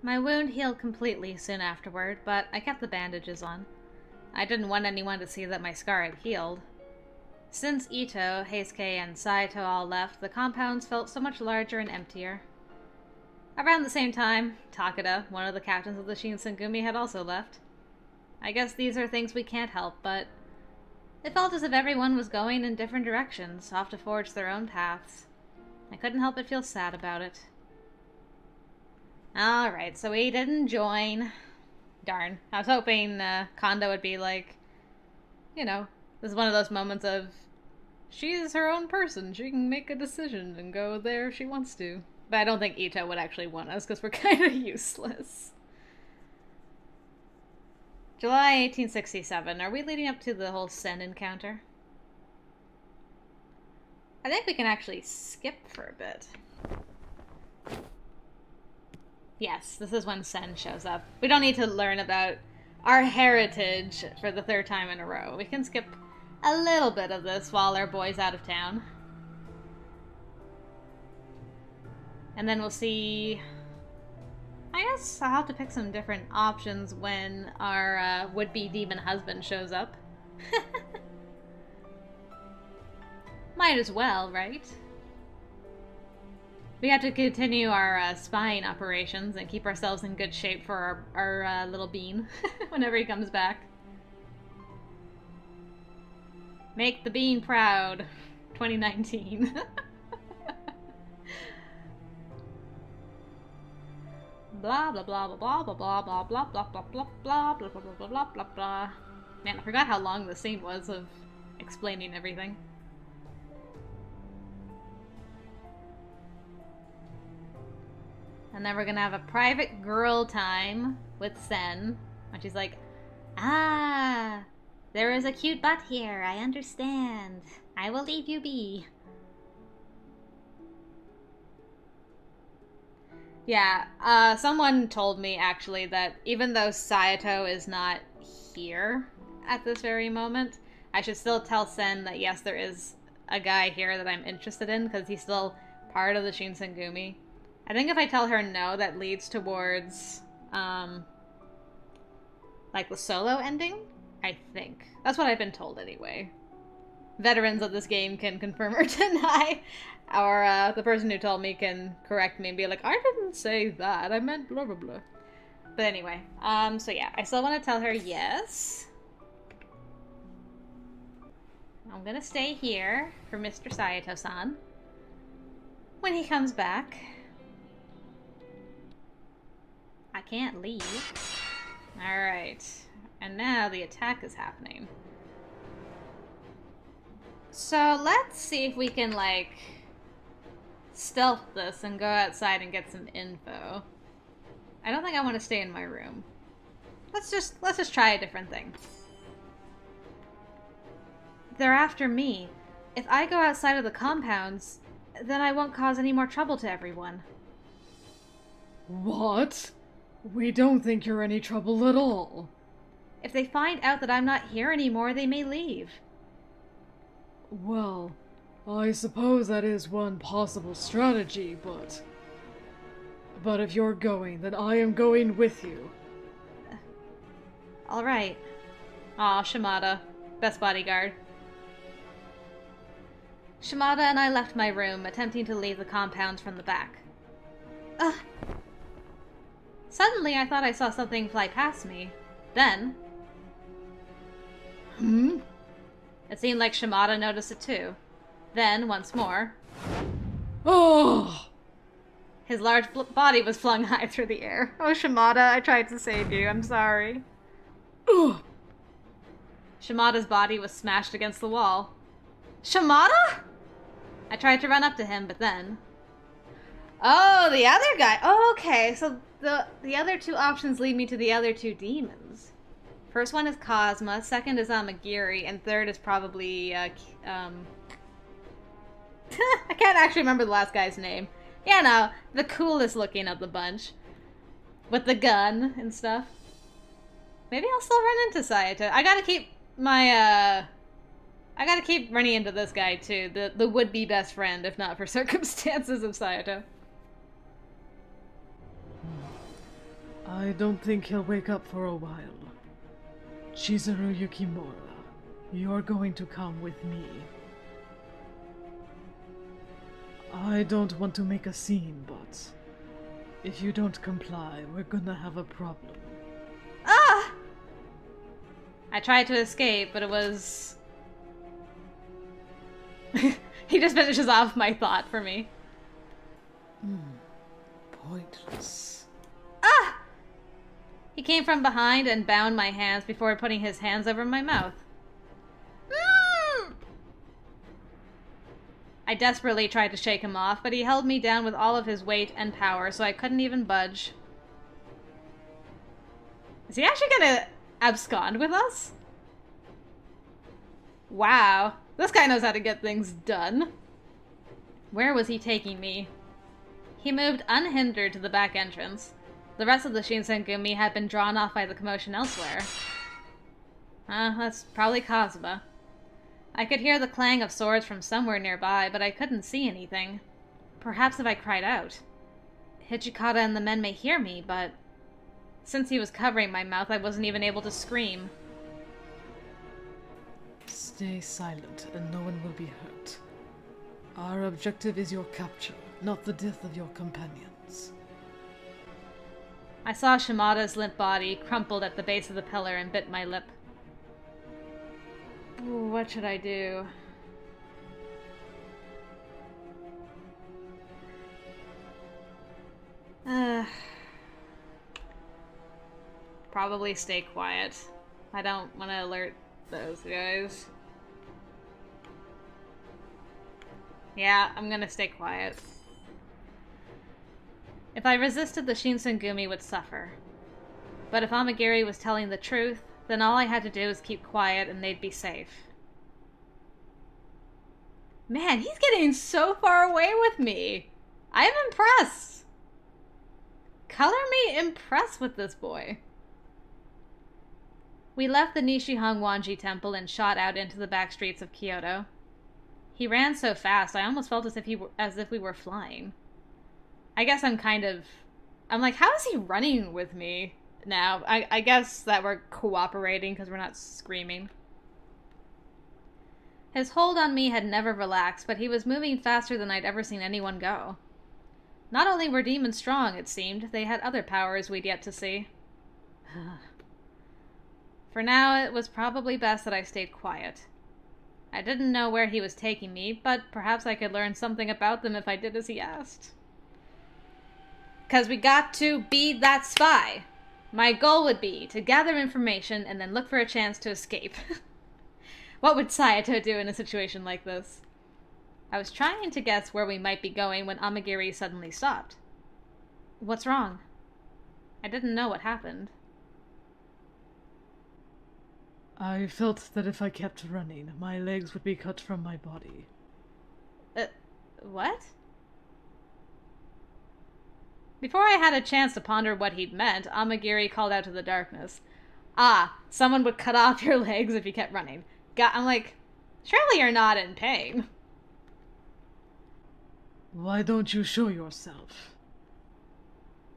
My wound healed completely soon afterward, but I kept the bandages on. I didn't want anyone to see that my scar had healed. Since Ito, Heisuke, and Saito all left, the compounds felt so much larger and emptier. Around the same time, Takeda, one of the captains of the Shinsengumi, had also left. I guess these are things we can't help, but it felt as if everyone was going in different directions, off to forge their own paths. I couldn't help but feel sad about it. Alright, so we didn't join. Darn. I was hoping Condo would be like, you know, this is one of those moments of, she's her own person. She can make a decision and go there if she wants to. But I don't think Ito would actually want us because we're kind of useless. July 1867. Are we leading up to the whole Sen encounter? I think we can actually skip for a bit. Yes, this is when Sen shows up. We don't need to learn about our heritage for the third time in a row. We can skip a little bit of this while our boy's out of town. And then we'll see... I guess I'll have to pick some different options when our would-be demon husband shows up. Might as well, right? We have to continue our spying operations and keep ourselves in good shape for our little bean whenever he comes back. Make the bean proud. 2019. Blah blah blah blah blah blah blah blah blah blah blah blah blah blah blah blah blah blah blah. Man, I forgot how long the scene was of explaining everything. And then we're gonna have a private girl time with Sen. And she's like, ah, there is a cute butt here, I understand. I will leave you be. Yeah, someone told me actually that even though Saito is not here at this very moment, I should still tell Sen that yes, there is a guy here that I'm interested in because he's still part of the Shinsengumi. I think if I tell her no, that leads towards, like the solo ending, I think. That's what I've been told anyway. Veterans of this game can confirm or deny, or the person who told me can correct me and be like, I didn't say that, I meant blah blah blah. But anyway, so yeah, I still want to tell her yes. I'm gonna stay here for Mr. Saito-san when he comes back. I can't leave. Alright. And now the attack is happening. So let's see if we can, like, stealth this and go outside and get some info. I don't think I want to stay in my room. Let's just try a different thing. They're after me. If I go outside of the compounds, then I won't cause any more trouble to everyone. What? We don't think you're any trouble at all. If they find out that I'm not here anymore, they may leave. Well, I suppose that is one possible strategy, but... But if you're going, then I am going with you. Alright. Aw, Shimada. Best bodyguard. Shimada and I left my room, attempting to leave the compounds from the back. Ugh. Suddenly, I thought I saw something fly past me. Then... It seemed like Shimada noticed it too. Then, once more... Oh! His large body was flung high through the air. Oh, Shimada, I tried to save you. I'm sorry. Ugh. Shimada's body was smashed against the wall. Shimada? I tried to run up to him, but then... Oh, the other guy. Oh, okay, so the other two options lead me to the other two demons. First one is Cosma, second is Amagiri, and third is probably, I can't actually remember the last guy's name. Yeah, no, the coolest looking of the bunch. With the gun and stuff. Maybe I'll still run into Saito. I gotta keep my, I gotta keep running into this guy, too. The would-be best friend, if not for circumstances of Saito. I don't think he'll wake up for a while. Chizuru Yukimura, you're going to come with me. I don't want to make a scene, but if you don't comply, we're gonna have a problem. Ah! I tried to escape, but it was... He just finishes off my thought for me. Pointless. Ah! He came from behind and bound my hands before putting his hands over my mouth. I desperately tried to shake him off, but he held me down with all of his weight and power, so I couldn't even budge. Is he actually gonna abscond with us? Wow, this guy knows how to get things done. Where was he taking me? He moved unhindered to the back entrance. The rest of the Shinsengumi had been drawn off by the commotion elsewhere. That's probably Kazuma. I could hear the clang of swords from somewhere nearby, but I couldn't see anything. Perhaps if I cried out. Hijikata and the men may hear me, but... since he was covering my mouth, I wasn't even able to scream. Stay silent, and no one will be hurt. Our objective is your capture, not the death of your companions. I saw Shimada's limp body crumpled at the base of the pillar and bit my lip. Ooh, what should I do? Probably stay quiet. I don't want to alert those guys. Yeah, I'm gonna stay quiet. If I resisted, the Shinsengumi would suffer. But if Amagiri was telling the truth, then all I had to do was keep quiet and they'd be safe. Man, he's getting so far away with me. I'm impressed. Color me impressed with this boy. We left the Nishihongwanji temple and shot out into the back streets of Kyoto. He ran so fast, I almost felt as if we were flying. I guess I'm like, how is he running with me now? I guess that we're cooperating because we're not screaming. His hold on me had never relaxed, but he was moving faster than I'd ever seen anyone go. Not only were demons strong, it seemed, they had other powers we'd yet to see. For now, it was probably best that I stayed quiet. I didn't know where he was taking me, but perhaps I could learn something about them if I did as he asked. 'Cause we got to be that spy. My goal would be to gather information and then look for a chance to escape. What would Saito do in a situation like this? I was trying to guess where we might be going when Amagiri suddenly stopped. What's wrong? I didn't know what happened. I felt that if I kept running, my legs would be cut from my body. What? Before I had a chance to ponder what he'd meant, Amagiri called out to the darkness. Someone would cut off your legs if you kept running. I'm like, surely you're not in pain. Why don't you show yourself?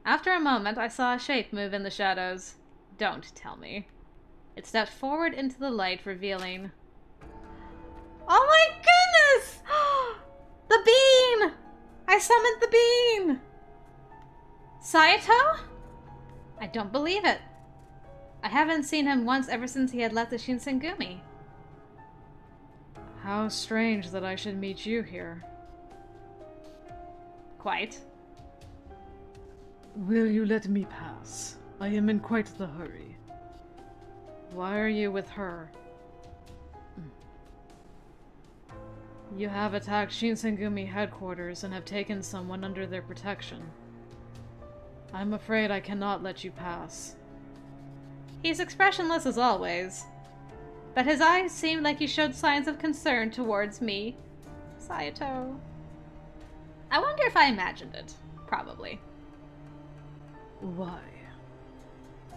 After a moment, I saw a shape move in the shadows. Don't tell me. It stepped forward into the light, revealing... Oh my goodness! The bean! I summoned the bean! Saito? I don't believe it. I haven't seen him once ever since he had left the Shinsengumi. How strange that I should meet you here. Quite. Will you let me pass? I am in quite the hurry. Why are you with her? You have attacked Shinsengumi headquarters and have taken someone under their protection. I'm afraid I cannot let you pass. He's expressionless as always, but his eyes seemed like he showed signs of concern towards me. Saito. I wonder if I imagined it. Probably. Why?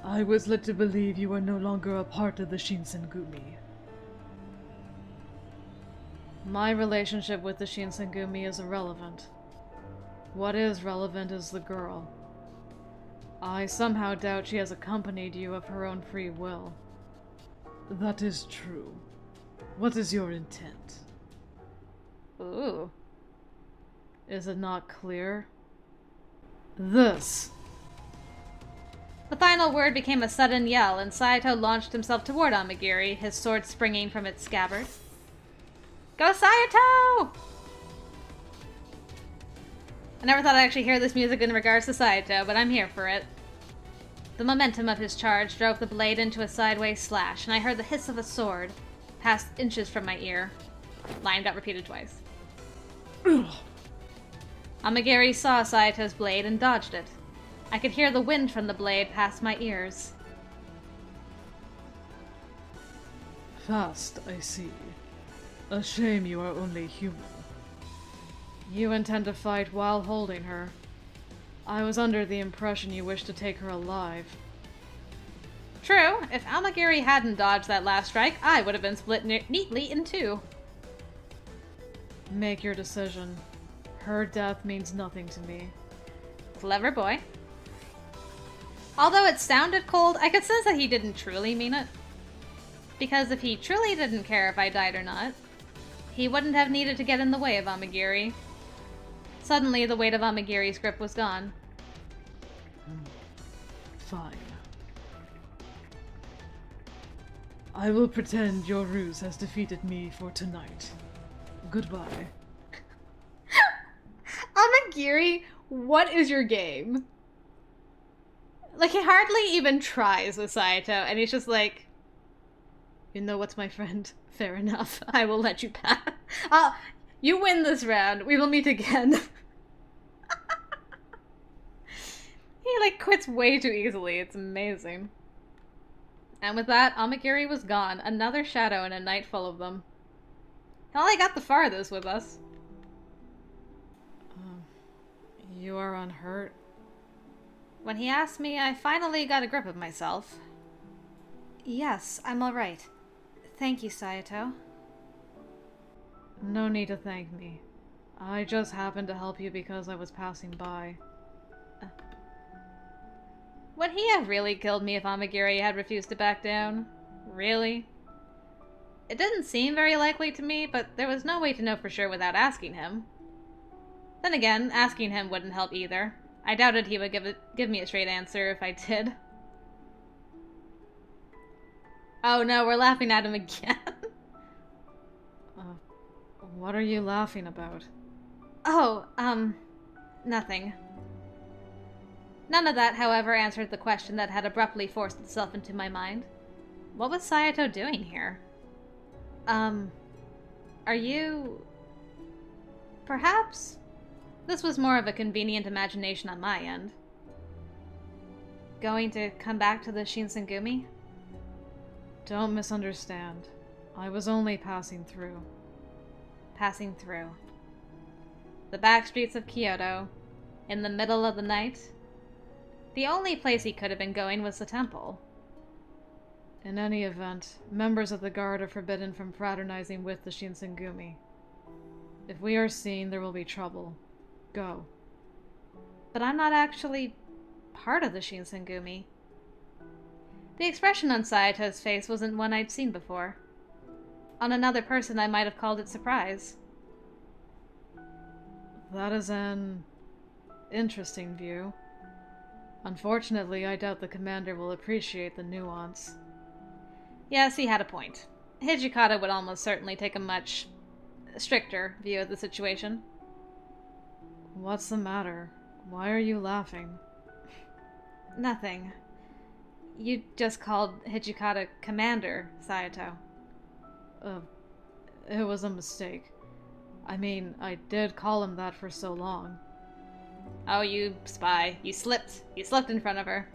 I was led to believe you were no longer a part of the Shinsengumi. My relationship with the Shinsengumi is irrelevant. What is relevant is the girl. I somehow doubt she has accompanied you of her own free will. That is true. What is your intent? Ooh. Is it not clear? This! The final word became a sudden yell, and Saito launched himself toward Amagiri, his sword springing from its scabbard. Go Saito! I never thought I'd actually hear this music in regards to Saito, but I'm here for it. The momentum of his charge drove the blade into a sideways slash, and I heard the hiss of a sword, past inches from my ear. Line got repeated twice. Amagiri saw Saito's blade and dodged it. I could hear the wind from the blade past my ears. Fast, I see. A shame you are only human. You intend to fight while holding her. I was under the impression you wished to take her alive. True, if Amagiri hadn't dodged that last strike, I would have been split neatly in two. Make your decision. Her death means nothing to me. Clever boy. Although it sounded cold, I could sense that he didn't truly mean it. Because if he truly didn't care if I died or not, he wouldn't have needed to get in the way of Amagiri. Suddenly, the weight of Amagiri's grip was gone. Fine. I will pretend your ruse has defeated me for tonight. Goodbye. Amagiri, what is your game? Like, he hardly even tries with Saito, and he's just like, you know what's my friend? Fair enough. I will let you pass. You win this round. We will meet again. He, like, quits way too easily. It's amazing. And with that, Amagiri was gone. Another shadow in a night full of them. He only got the farthest with us. You are unhurt? When he asked me, I finally got a grip of myself. Yes, I'm alright. Thank you, Saito. No need to thank me. I just happened to help you because I was passing by. Would he have really killed me if Amagiri had refused to back down? Really? It didn't seem very likely to me, but there was no way to know for sure without asking him. Then again, asking him wouldn't help either. I doubted he would give me a straight answer if I did. Oh no, we're laughing at him again. What are you laughing about? Oh, nothing. None of that, however, answered the question that had abruptly forced itself into my mind. What was Saito doing here? Are you... Perhaps? This was more of a convenient imagination on my end. Going to come back to the Shinsengumi? Don't misunderstand. I was only passing through. Passing through. The back streets of Kyoto. In the middle of the night. The only place he could have been going was the temple. In any event, members of the guard are forbidden from fraternizing with the Shinsengumi. If we are seen, there will be trouble. Go. But I'm not actually part of the Shinsengumi. The expression on Saito's face wasn't one I'd seen before. On another person, I might have called it surprise. That is an interesting view. Unfortunately, I doubt the commander will appreciate the nuance. Yes, he had a point. Hijikata would almost certainly take a much stricter view of the situation. What's the matter? Why are you laughing? Nothing. You just called Hijikata Commander, Saito. It was a mistake. I mean, I did call him that for so long. Oh, you spy. You slipped. You slipped in front of her.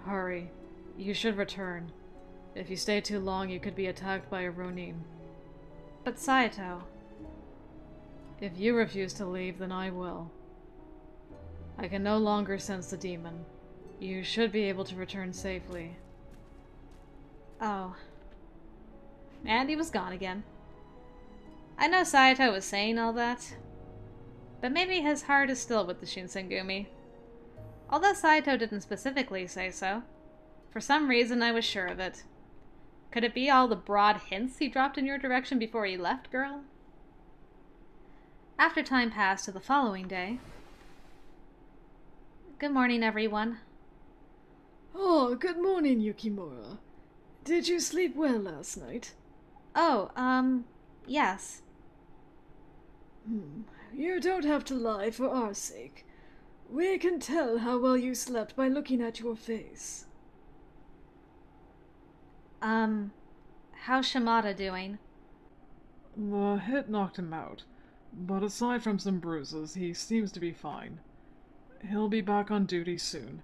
Hurry. You should return. If you stay too long, you could be attacked by a Ronin. But Saito... If you refuse to leave, then I will. I can no longer sense the demon. You should be able to return safely. Oh. And he was gone again. I know Saito was saying all that, but maybe his heart is still with the Shinsengumi. although Saito didn't specifically say so. For some reason, I was sure of it. Could it be all the broad hints he dropped in your direction before he left, girl? After time passed to the following day... Good morning, everyone. Oh, good morning, Yukimura. Did you sleep well last night? Oh, yes. You don't have to lie for our sake. We can tell how well you slept by looking at your face. How's Shimada doing? The hit knocked him out, but aside from some bruises, he seems to be fine. He'll be back on duty soon.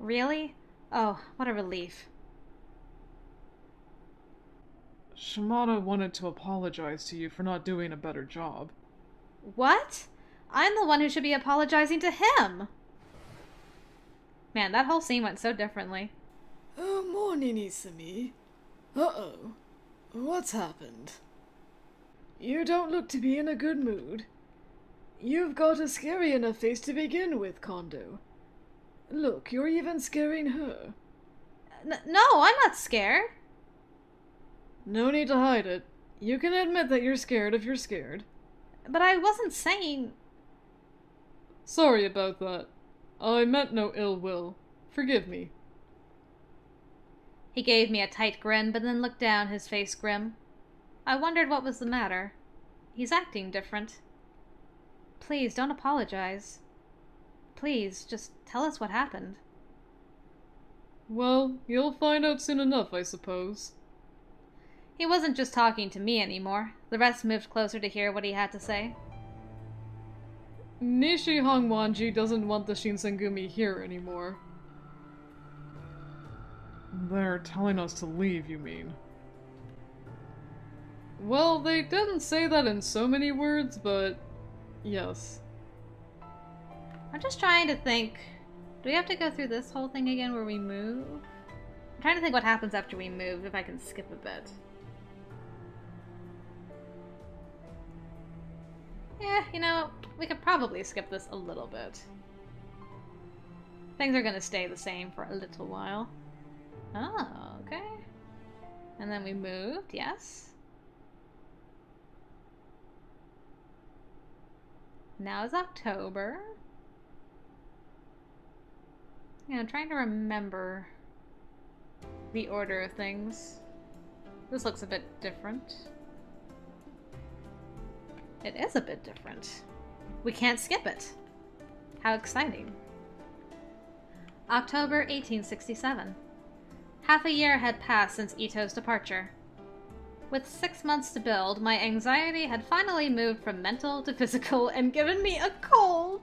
Really? Oh, what a relief. Shimada wanted to apologize to you for not doing a better job. What? I'm the one who should be apologizing to him! Man, that whole scene went so differently. Oh, morning, Isami. Uh-oh. What's happened? You don't look to be in a good mood. You've got a scary enough face to begin with, Condo. Look, you're even scaring her. No, I'm not scared. No need to hide it. You can admit that you're scared if you're scared. But I wasn't saying... Sorry about that. I meant no ill will. Forgive me. He gave me a tight grin, but then looked down, his face grim. I wondered what was the matter. He's acting different. Please, don't apologize. Please, just tell us what happened. Well, you'll find out soon enough, I suppose. He wasn't just talking to me anymore. The rest moved closer to hear what he had to say. Nishi Hongwanji doesn't want the Shinsengumi here anymore. They're telling us to leave, you mean? Well, they didn't say that in so many words, but yes. I'm just trying to think. Do we have to go through this whole thing again where we move? I'm trying to think what happens after we move, if I can skip a bit. Yeah, you know, we could probably skip this a little bit. Things are gonna stay the same for a little while. Oh, okay. And then we moved, yes. Now is October. Yeah, I'm trying to remember the order of things. This looks a bit different. It is a bit different. We can't skip it. How exciting. October 1867. Half a year had passed since Ito's departure. With 6 months to build, my anxiety had finally moved from mental to physical and given me a cold.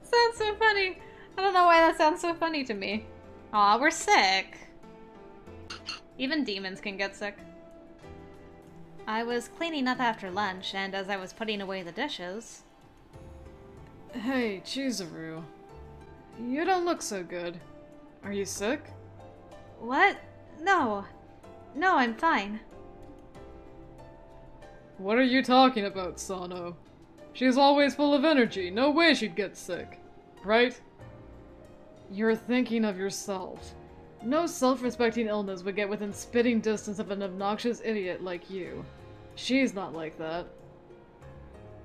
Sounds so funny. I don't know why that sounds so funny to me. Aw, we're sick. Even demons can get sick. I was cleaning up after lunch, and as I was putting away the dishes... Hey, Chizuru. You don't look so good. Are you sick? What? No. No, I'm fine. What are you talking about, Sano? She's always full of energy. No way she'd get sick. Right? You're thinking of yourself. No self-respecting illness would get within spitting distance of an obnoxious idiot like you. She's not like that.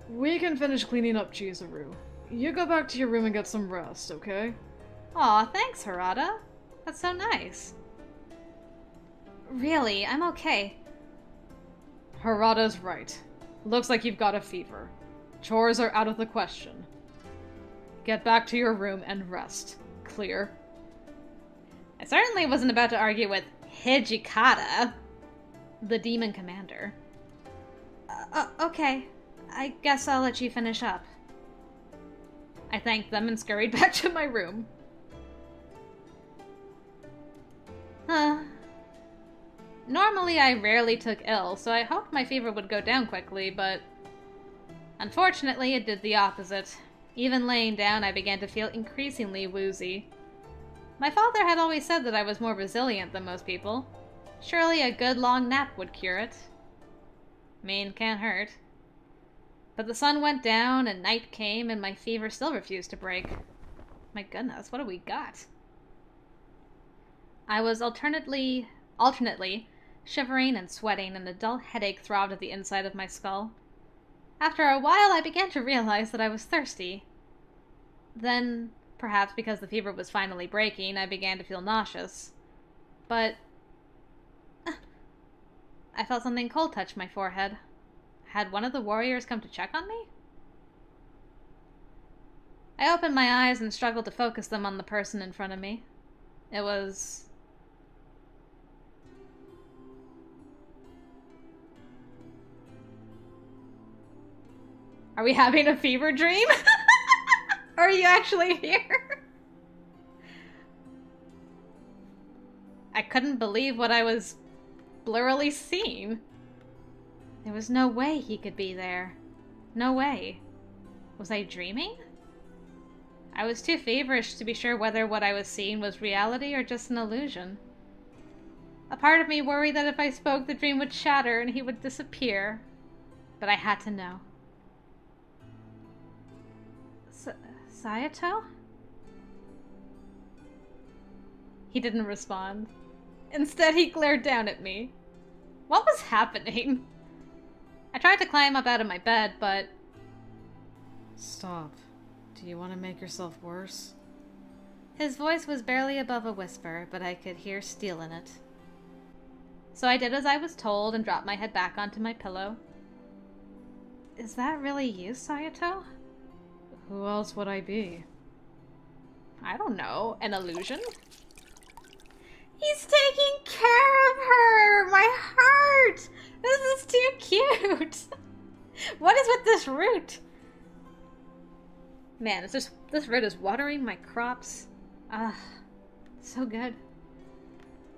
We can finish cleaning up, Chizuru. You go back to your room and get some rest, okay? Aw, thanks, Harada. That's so nice. Really, I'm okay. Harada's right. Looks like you've got a fever. Chores are out of the question. Get back to your room and rest. Clear? I certainly wasn't about to argue with Hijikata, the demon commander. Okay. I guess I'll let you finish up. I thanked them and scurried back to my room. Normally I rarely took ill, so I hoped my fever would go down quickly, but... Unfortunately, it did the opposite. Even laying down, I began to feel increasingly woozy. My father had always said that I was more resilient than most people. Surely a good long nap would cure it. Can't hurt. But the sun went down and night came and my fever still refused to break. My goodness, what do we got? I was alternately shivering and sweating, and a dull headache throbbed at the inside of my skull. After a while, I began to realize that I was thirsty. Then, perhaps because the fever was finally breaking, I began to feel nauseous. But I felt something cold touch my forehead. Had one of the warriors come to check on me? I opened my eyes and struggled to focus them on the person in front of me. It was... Are we having a fever dream? Or are you actually here? I couldn't believe what I was blurrily seeing. There was no way he could be there. No way. Was I dreaming? I was too feverish to be sure whether what I was seeing was reality or just an illusion. A part of me worried that if I spoke, the dream would shatter and he would disappear. But I had to know. Saito? He didn't respond. Instead, he glared down at me. What was happening? I tried to climb up out of my bed, but... Stop. Do you want to make yourself worse? His voice was barely above a whisper, but I could hear steel in it. So I did as I was told and dropped my head back onto my pillow. Is that really you, Saito? Who else would I be? I don't know. An illusion? He's taking care of her! My heart! This is too cute! What is with this root? Man, this root is watering my crops. Ah, so good.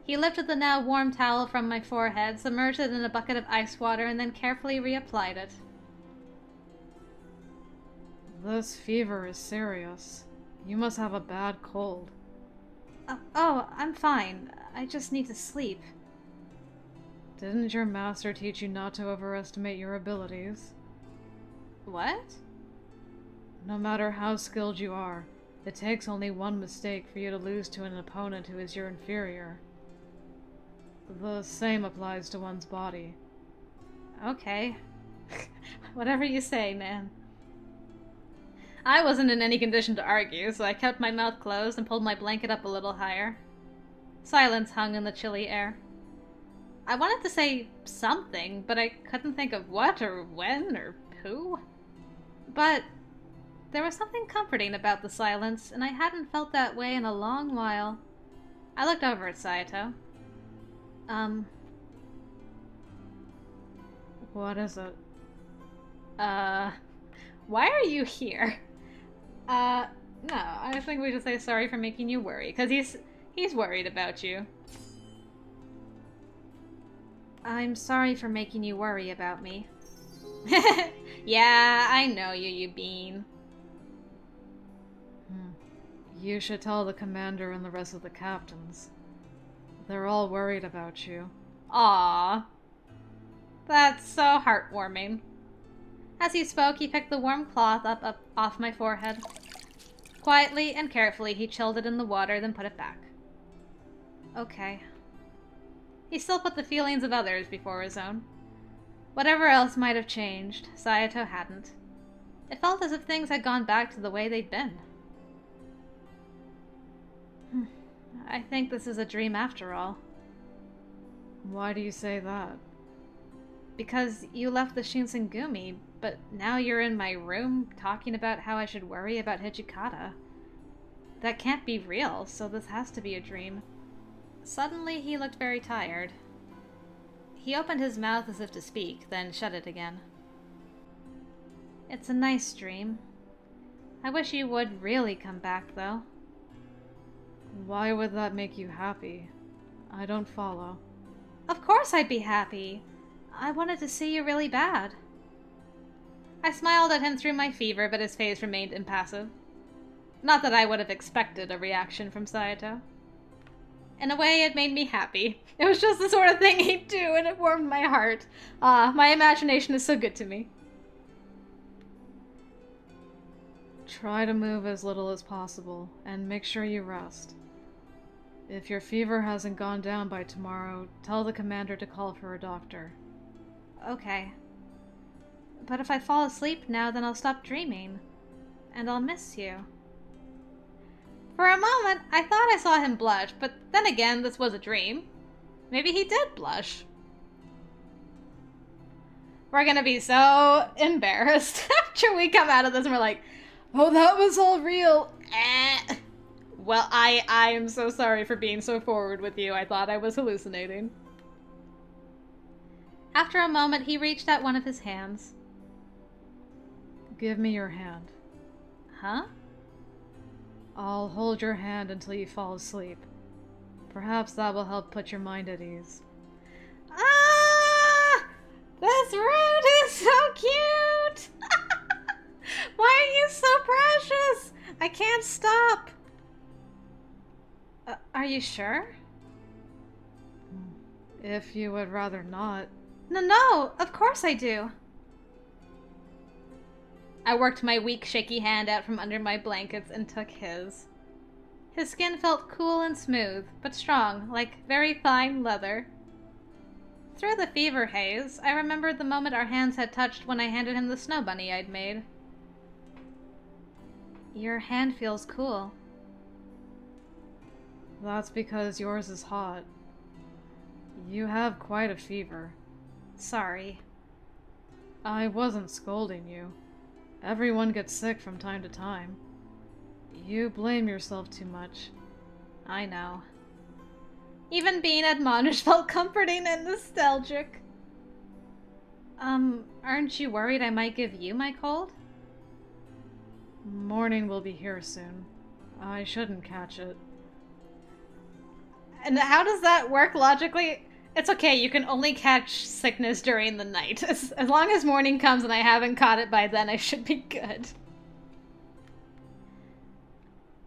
He lifted the now warm towel from my forehead, submerged it in a bucket of ice water, and then carefully reapplied it. This fever is serious. You must have a bad cold. Oh, I'm fine. I just need to sleep. Didn't your master teach you not to overestimate your abilities? What? No matter how skilled you are, it takes only one mistake for you to lose to an opponent who is your inferior. The same applies to one's body. Okay. Whatever you say, man. I wasn't in any condition to argue, so I kept my mouth closed and pulled my blanket up a little higher. Silence hung in the chilly air. I wanted to say something, but I couldn't think of what or when or who. But there was something comforting about the silence, and I hadn't felt that way in a long while. I looked over at Saito. What is it? Why are you here? No, I think we should say sorry for making you worry, because he's worried about you. I'm sorry for making you worry about me. Yeah, I know you, you bean. You should tell the commander and the rest of the captains. They're all worried about you. Aww. That's so heartwarming. As he spoke, he picked the warm cloth up off my forehead. Quietly and carefully, he chilled it in the water, then put it back. Okay. He still put the feelings of others before his own. Whatever else might have changed, Saito hadn't. It felt as if things had gone back to the way they'd been. I think this is a dream after all. Why do you say that? Because you left the Shinsengumi, but now you're in my room talking about how I should worry about Hijikata. That can't be real, so this has to be a dream. Suddenly, he looked very tired. He opened his mouth as if to speak, then shut it again. It's a nice dream. I wish you would really come back, though. Why would that make you happy? I don't follow. Of course I'd be happy. I wanted to see you really bad. I smiled at him through my fever, but his face remained impassive. Not that I would have expected a reaction from Saito. In a way, it made me happy. It was just the sort of thing he'd do, and it warmed my heart. Ah, my imagination is so good to me. Try to move as little as possible, and make sure you rest. If your fever hasn't gone down by tomorrow, tell the commander to call for a doctor. Okay. But if I fall asleep now, then I'll stop dreaming. And I'll miss you. For a moment, I thought I saw him blush, but then again, this was a dream. Maybe he did blush. We're gonna be so embarrassed after we come out of this and we're like, oh, that was all real. Well, I am so sorry for being so forward with you. I thought I was hallucinating. After a moment, he reached out one of his hands. Give me your hand. Huh? I'll hold your hand until you fall asleep. Perhaps that will help put your mind at ease. Ah! This root is so cute! Why are you so precious? I can't stop. Are you sure? If you would rather not. No, of course I do. I worked my weak, shaky hand out from under my blankets and took his. His skin felt cool and smooth, but strong, like very fine leather. Through the fever haze, I remembered the moment our hands had touched when I handed him the snow bunny I'd made. Your hand feels cool. That's because yours is hot. You have quite a fever. Sorry. I wasn't scolding you. Everyone gets sick from time to time. You blame yourself too much. I know. Even being admonished felt comforting and nostalgic. Aren't you worried I might give you my cold? Morning will be here soon. I shouldn't catch it. And how does that work logically? It's okay, you can only catch sickness during the night. As long as morning comes and I haven't caught it by then, I should be good.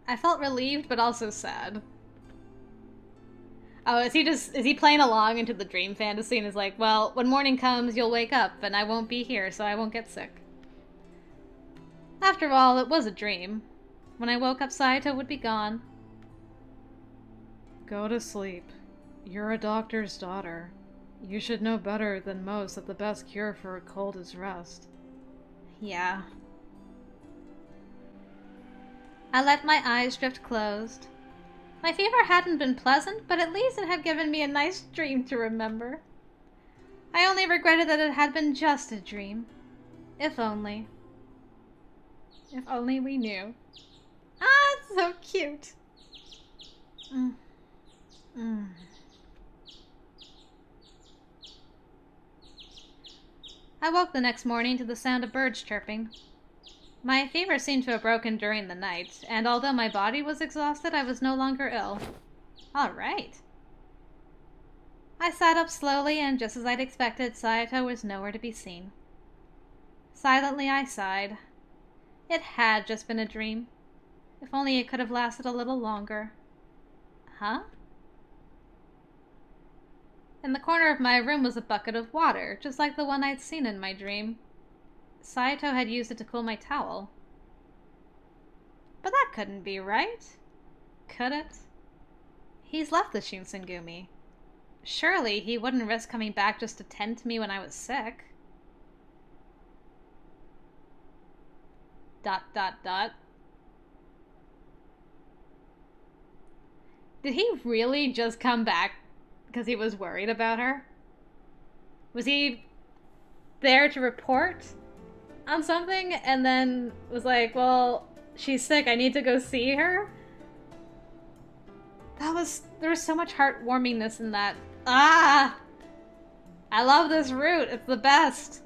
I felt relieved, but also sad. Oh, is he playing along into the dream fantasy and is like, well, when morning comes, you'll wake up and I won't be here, so I won't get sick. After all, it was a dream. When I woke up, Saito would be gone. Go to sleep. You're a doctor's daughter. You should know better than most that the best cure for a cold is rest. Yeah. I let my eyes drift closed. My fever hadn't been pleasant, but at least it had given me a nice dream to remember. I only regretted that it had been just a dream. If only. If only we knew. Ah, it's so cute. I woke the next morning to the sound of birds chirping. My fever seemed to have broken during the night, and although my body was exhausted, I was no longer ill. All right. I sat up slowly, and just as I'd expected, Saito was nowhere to be seen. Silently, I sighed. It had just been a dream. If only it could have lasted a little longer. Huh? In the corner of my room was a bucket of water, just like the one I'd seen in my dream. Saito had used it to cool my towel. But that couldn't be right. Could it? He's left the Shinsengumi. Surely he wouldn't risk coming back just to tend to me when I was sick. ... Did he really just come back because he was worried about her? Was he there to report on something and then was like, well, she's sick, I need to go see her? There was so much heartwarmingness in that. Ah! I love this route, it's the best.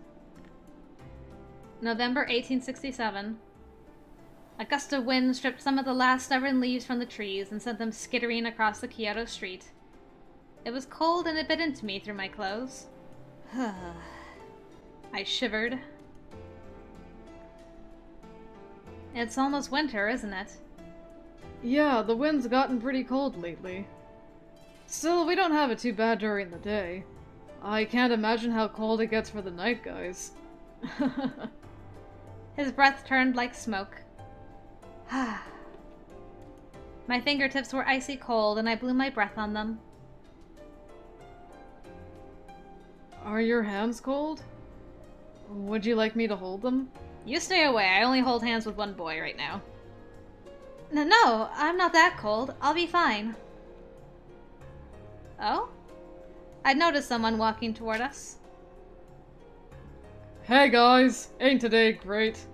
November 1867. A gust of wind stripped some of the last stubborn leaves from the trees and sent them skittering across the Kyoto street. It was cold and it bit into me through my clothes. I shivered. It's almost winter, isn't it? Yeah, the wind's gotten pretty cold lately. Still, we don't have it too bad during the day. I can't imagine how cold it gets for the night, guys. His breath turned like smoke. My fingertips were icy cold, and I blew my breath on them. Are your hands cold? Would you like me to hold them? You stay away. I only hold hands with one boy right now. No, I'm not that cold. I'll be fine. Oh? I'd noticed someone walking toward us. Hey guys, ain't today great?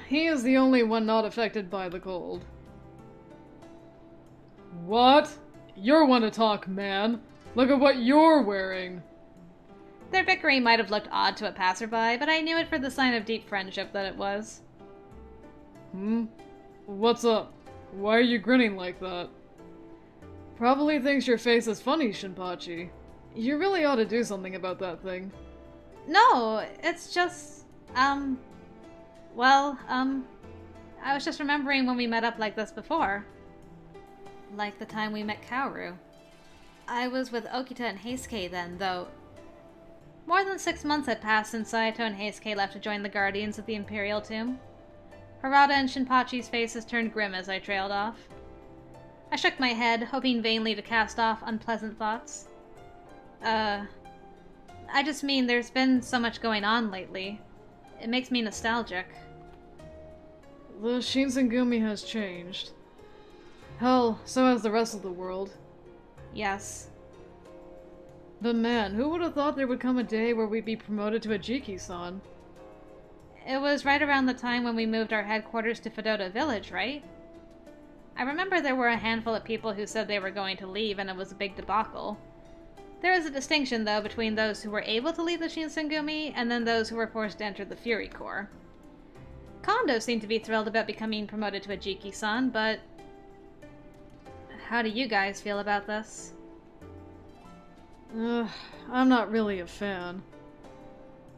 He is the only one not affected by the cold. What? You're one to talk, man. Look at what you're wearing. Their bickering might have looked odd to a passerby, but I knew it for the sign of deep friendship that it was. What's up? Why are you grinning like that? Probably thinks your face is funny, Shinpachi. You really ought to do something about that thing. No, it's just, I was just remembering when we met up like this before. Like the time we met Kaoru. I was with Okita and Heisuke then, though. More than 6 months had passed since Saito and Heisuke left to join the Guardians of the Imperial Tomb. Harada and Shinpachi's faces turned grim as I trailed off. I shook my head, hoping vainly to cast off unpleasant thoughts. I just mean there's been so much going on lately. It makes me nostalgic. The Shinsengumi has changed. Hell, so has the rest of the world. Yes. But man, who would have thought there would come a day where we'd be promoted to a Jiki-san? It was right around the time when we moved our headquarters to Fedota Village, right? I remember there were a handful of people who said they were going to leave and it was a big debacle. There is a distinction, though, between those who were able to leave the Shinsengumi and then those who were forced to enter the Fury Corps. Condo seemed to be thrilled about becoming promoted to a Jiki-san, but... How do you guys feel about this? I'm not really a fan.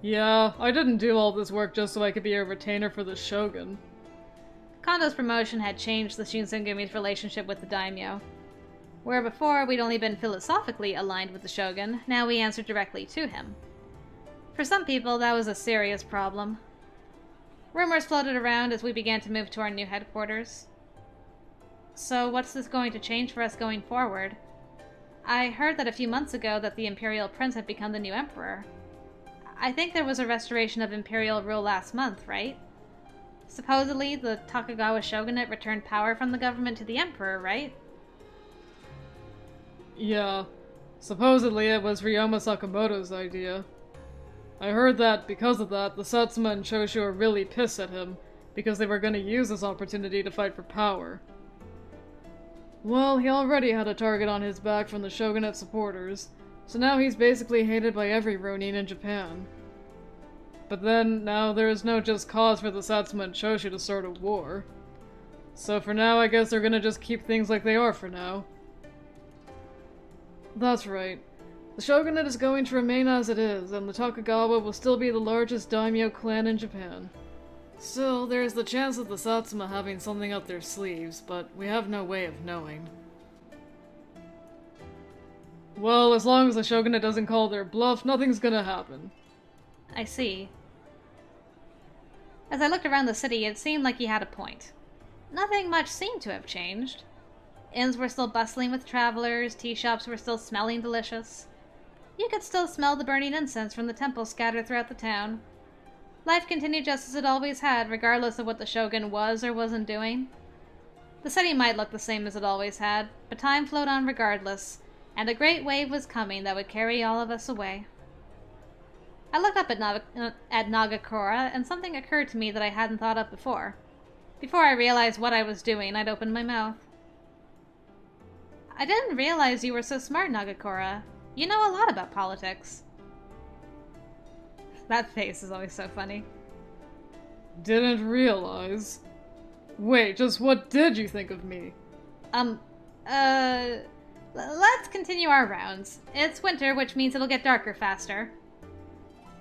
Yeah, I didn't do all this work just so I could be a retainer for the Shogun. Kondo's promotion had changed the Shinsengumi's relationship with the daimyo. Where before we'd only been philosophically aligned with the Shogun, now we answered directly to him. For some people, that was a serious problem. Rumors floated around as we began to move to our new headquarters. So what's this going to change for us going forward? I heard that a few months ago that the Imperial Prince had become the new Emperor. I think there was a restoration of Imperial rule last month, right? Supposedly, the Tokugawa Shogunate returned power from the government to the Emperor, right? Yeah. Supposedly it was Ryoma Sakamoto's idea. I heard that, because of that, the Satsuma and Choshu are really pissed at him, because they were going to use this opportunity to fight for power. Well, he already had a target on his back from the Shogunate supporters, so now he's basically hated by every Ronin in Japan. But then, now there is no just cause for the Satsuma and Choshu to start a war. So for now, I guess they're gonna just keep things like they are for now. That's right. The Shogunate is going to remain as it is, and the Tokugawa will still be the largest daimyo clan in Japan. Still, there is the chance of the Satsuma having something up their sleeves, but we have no way of knowing. Well, as long as the Shogunate doesn't call their bluff, nothing's gonna happen. I see. As I looked around the city, it seemed like he had a point. Nothing much seemed to have changed. Inns were still bustling with travelers, tea shops were still smelling delicious. You could still smell the burning incense from the temples scattered throughout the town. Life continued just as it always had, regardless of what the Shogun was or wasn't doing. The city might look the same as it always had, but time flowed on regardless, and a great wave was coming that would carry all of us away. I looked up at Nagakura, and something occurred to me that I hadn't thought of before. Before I realized what I was doing, I'd opened my mouth. I didn't realize you were so smart, Nagakura. You know a lot about politics. That face is always so funny. Didn't realize? Wait, just what did you think of me? Let's continue our rounds. It's winter, which means it'll get darker faster.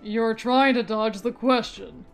You're trying to dodge the question.